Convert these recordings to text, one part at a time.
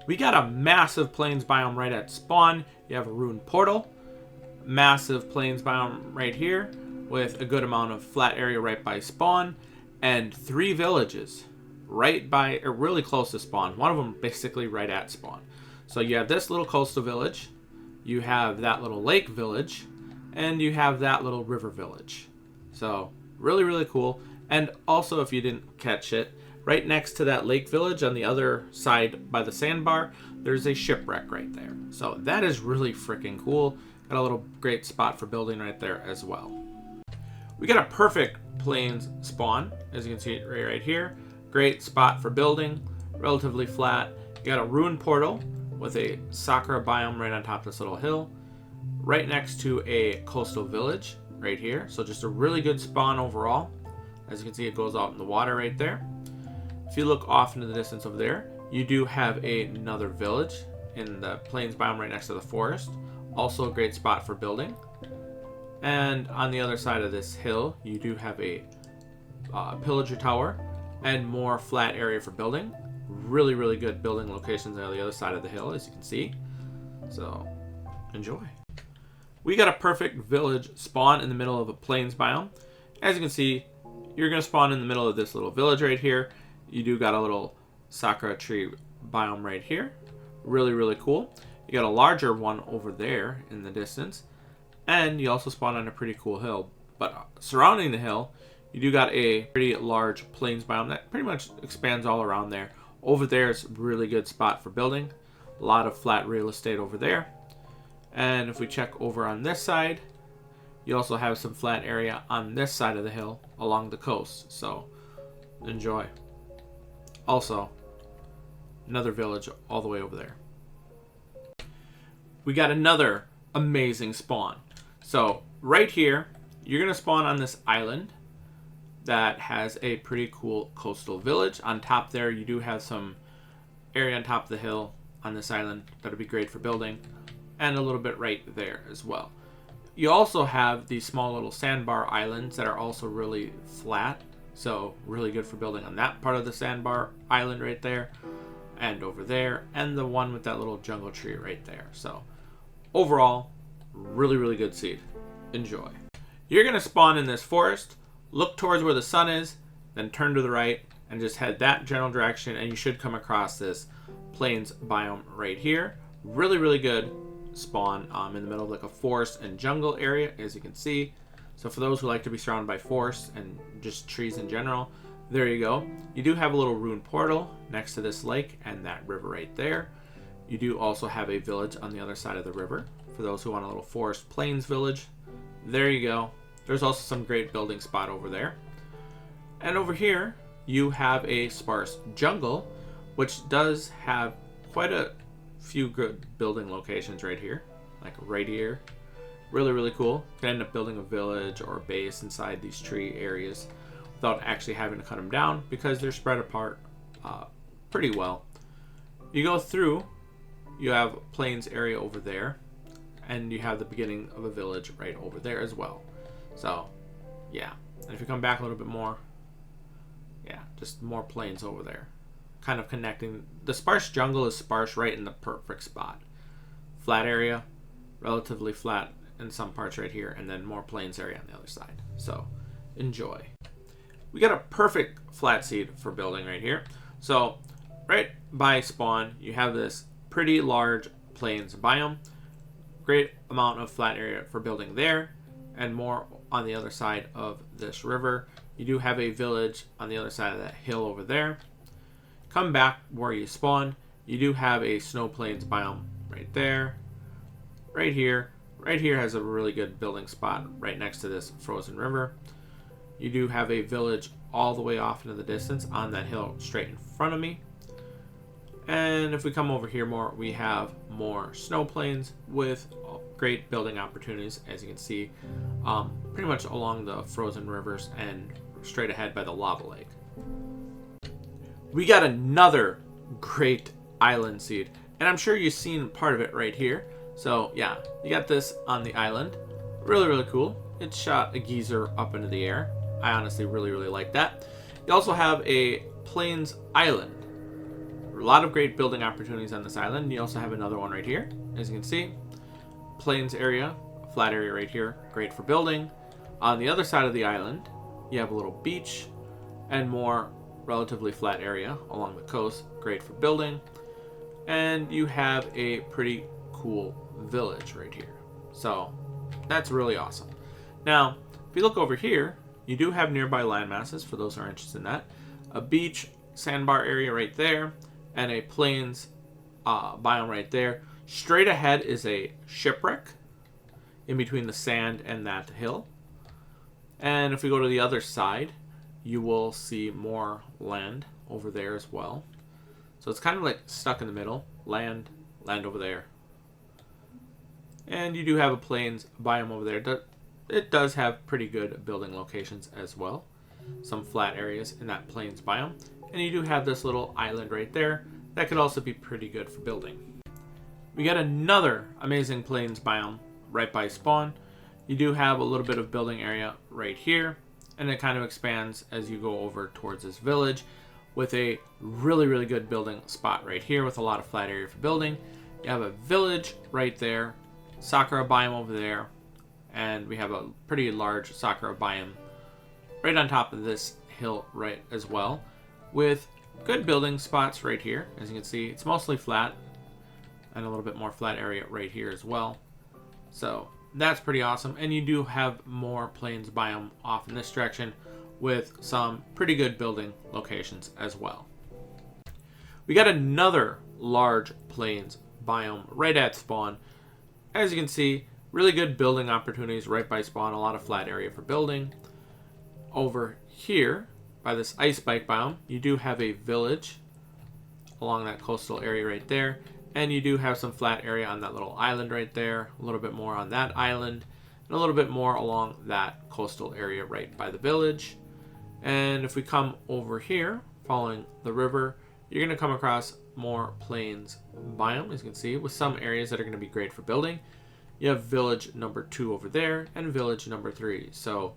We got a massive plains biome right at spawn. You have a ruined portal. Massive plains biome right here with a good amount of flat area right by spawn. And 3 villages right by, or really close to spawn. One of them basically right at spawn. So you have this little coastal village. You have that little lake village. And you have that little river village. So really, really cool. And also, if you didn't catch it, right next to that lake village on the other side by the sandbar, there's a shipwreck right there. So that is really freaking cool. Got a little great spot for building right there as well. We got a perfect plains spawn, as you can see right here. Great spot for building, relatively flat. You got a ruined portal with a sakura biome right on top of this little hill. Right next to a coastal village right here. So just a really good spawn overall. As you can see, it goes out in the water right there. If you look off into the distance over there, you do have another village in the plains biome right next to the forest. Also a great spot for building. And on the other side of this hill, you do have a pillager tower and more flat area for building. Really, really good building locations on the other side of the hill, as you can see. So, enjoy. We got a perfect village spawn in the middle of a plains biome. As you can see, you're going to spawn in the middle of this little village right here. You do got a little sakura tree biome right here. Really, really cool. You got a larger one over there in the distance. And you also spawn on a pretty cool hill. But surrounding the hill, you do got a pretty large plains biome that pretty much expands all around there. Over there is a really good spot for building. A lot of flat real estate over there. And if we check over on this side, you also have some flat area on this side of the hill along the coast. So, enjoy. Also, another village all the way over there. We got another amazing spawn. So, right here, you're going to spawn on this island that has a pretty cool coastal village. On top there, you do have some area on top of the hill on this island that'll be great for building. And a little bit right there as well. You also have these small little sandbar islands that are also really flat. So really good for building on that part of the sandbar island right there. And over there. And the one with that little jungle tree right there. So overall, really, really good seed. Enjoy. You're going to spawn in this forest. Look towards where the sun is. Then turn to the right. And just head that general direction. And you should come across this plains biome right here. Really, really good spawn in the middle of like a forest and jungle area, as you can see. So for those who like to be surrounded by forests and just trees in general, there you go. You do have a little ruined portal next to this lake and that river right there. You do also have a village on the other side of the river for those who want a little forest plains village. There you go. There's also some great building spot over there. And over here you have a sparse jungle, which does have quite a few good building locations right here, like right here. Really, really cool. You can end up building a village or a base inside these tree areas without actually having to cut them down because they're spread apart pretty well. You go through, you have plains area over there, and you have the beginning of a village right over there as well. So, yeah. And if you come back a little bit more, yeah, just more plains over there. Kind of connecting. The sparse jungle is sparse right in the perfect spot. Flat area, relatively flat in some parts right here, and then more plains area on the other side. So, enjoy. We got a perfect flat seed for building right here. So, right by spawn, you have this pretty large plains biome. Great amount of flat area for building there, and more on the other side of this river. You do have a village on the other side of that hill over there. Come back where you spawned. You do have a snow plains biome right there. Right here. Right here has a really good building spot right next to this frozen river. You do have a village all the way off into the distance on that hill straight in front of me. And if we come over here more, we have more snow plains with great building opportunities, as you can see, pretty much along the frozen rivers and straight ahead by the lava lake. We got another great island seed, and I'm sure you've seen part of it right here. So yeah, you got this on the island. Really, really cool. It shot a geyser up into the air. I honestly really, really like that. You also have a plains island a lot of great building opportunities on this island. You also have another one right here, as you can see. Plains area, flat area right here, great for building. On the other side of the island, you have a little beach and more relatively flat area along the coast, great for building. And you have a pretty cool village right here. So that's really awesome. Now, if you look over here, you do have nearby land masses for those who are interested in that. A beach, sandbar area right there, and a plains biome right there. Straight ahead is a shipwreck in between the sand and that hill. And if we go to the other side, you will see more land over there as well. So it's kind of like stuck in the middle. Land over there. And you do have a plains biome over there. It does have pretty good building locations as well. Some flat areas in that plains biome. And you do have this little island right there. That could also be pretty good for building. We got another amazing plains biome right by spawn. You do have a little bit of building area right here. And it kind of expands as you go over towards this village with a really good building spot right here with a lot of flat area for building. You have a village right there. Sakura biome over there. And we have a pretty large Sakura biome right on top of this hill right as well, with good building spots right here. As you can see, it's mostly flat and a little bit more flat area right here as well. So that's pretty awesome. And you do have more plains biome off in this direction with some pretty good building locations as well. We got another large plains biome right at spawn. As you can see, really good building opportunities right by spawn, a lot of flat area for building. Over here, by this ice spike biome, you do have a village along that coastal area right there. And you do have some flat area on that little island right there, a little bit more on that island, and a little bit more along that coastal area right by the village. And if we come over here, following the river, you're going to come across more plains biome, as you can see, with some areas that are going to be great for building. You have village number 2 over there and village number 3. So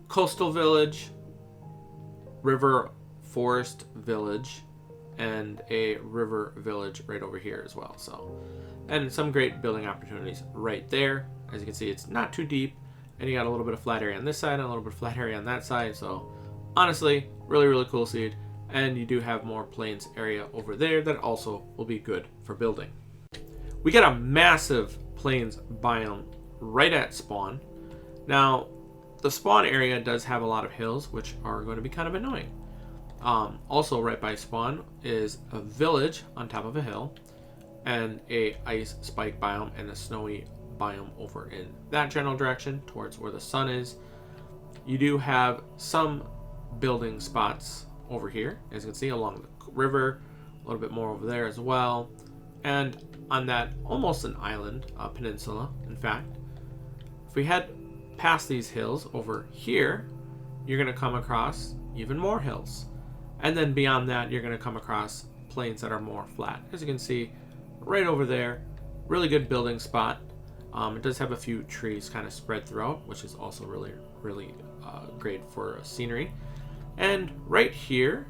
coastal village, river forest village, and a river village right over here as well. So, and some great building opportunities right there. As you can see, it's not too deep, and you got a little bit of flat area on this side and a little bit of flat area on that side. So honestly, really cool seed. And you do have more plains area over there that also will be good for building. We got a massive plains biome right at spawn. Now, the spawn area does have a lot of hills, which are going to be kind of annoying. Also right by spawn is a village on top of a hill, and a ice spike biome and a snowy biome over in that general direction towards where the sun is. You do have some building spots over here, as you can see, along the river, a little bit more over there as well, and on that almost an island, a peninsula in fact. If we head past these hills over here, you're going to come across even more hills. And then beyond that, you're going to come across plains that are more flat. As you can see, right over there, really good building spot. It does have a few trees kind of spread throughout, which is also really great for scenery. And right here,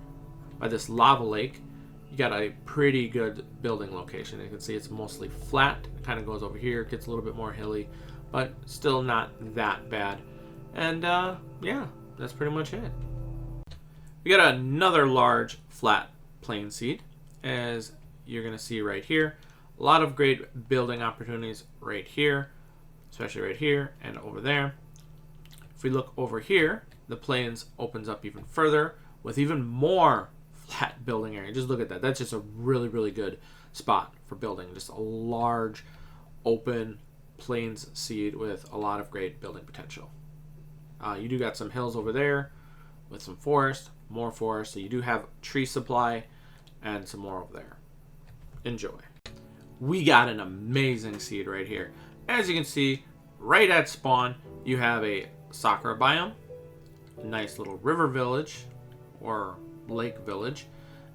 by this lava lake, you got a pretty good building location. You can see it's mostly flat. It kind of goes over here, gets a little bit more hilly, but still not that bad. And yeah, that's pretty much it. We got another large flat plain seed, as you're going to see right here. A lot of great building opportunities right here, especially right here and over there. If we look over here, the plains opens up even further with even more flat building area. Just look at that. That's just a really good spot for building. Just a large open plains seed with a lot of great building potential. You do got some hills over there with some forest, more forest. So you do have tree supply and some more over there. Enjoy. We got an amazing seed right here. As you can see, right at spawn, you have a Sakura biome, a nice little river village or lake village,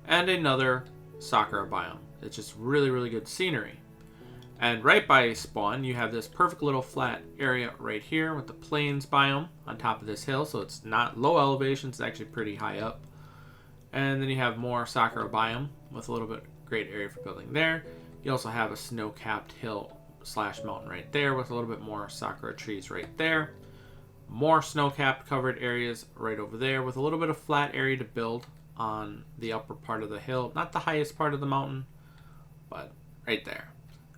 and another Sakura biome. It's just really good scenery. And right by spawn, you have this perfect little flat area right here with the plains biome on top of this hill. So it's not low elevation, it's actually pretty high up. And then you have more Sakura biome with a little bit great area for building there. You also have a snow-capped hill / mountain right there with a little bit more sakura trees right there. More snow-capped covered areas right over there with a little bit of flat area to build on the upper part of the hill. Not the highest part of the mountain, but right there.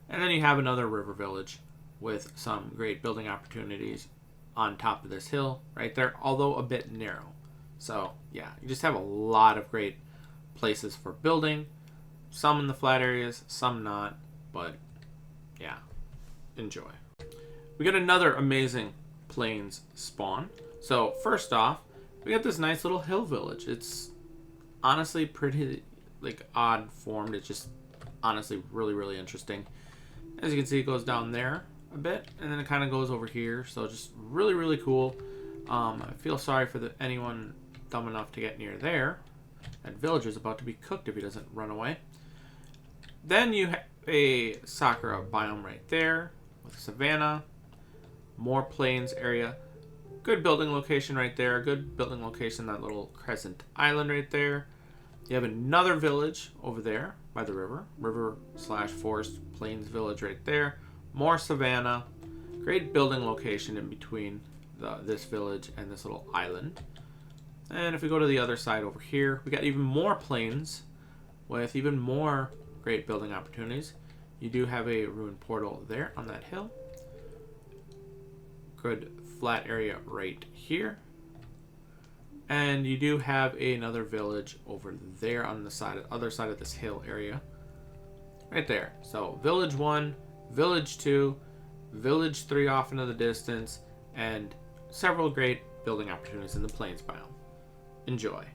And then you have another river village with some great building opportunities on top of this hill right there, although a bit narrow. So yeah, you just have a lot of great places for building. Some in the flat areas, some not, but yeah, enjoy. We got another amazing plains spawn. So first off, we got this nice little hill village. It's honestly pretty odd formed. It's just honestly really interesting. As you can see, it goes down there a bit, and then it kind of goes over here. So just really cool. I feel sorry for anyone dumb enough to get near there. That villager is about to be cooked if he doesn't run away. Then you have a sakura biome right there with savanna, more plains area. Good building location right there. Good building location, that little crescent island right there. You have another village over there by the river / forest plains village right there. More savanna. Great building location in between this village and this little island. And if we go to the other side over here, we got even more plains with even more great building opportunities. You do have a ruined portal there on that hill. Good flat area right here. And you do have another village over there on the other side of this hill area. Right there. So village 1, village 2, village 3 off into the distance, and several great building opportunities in the plains biome. Enjoy.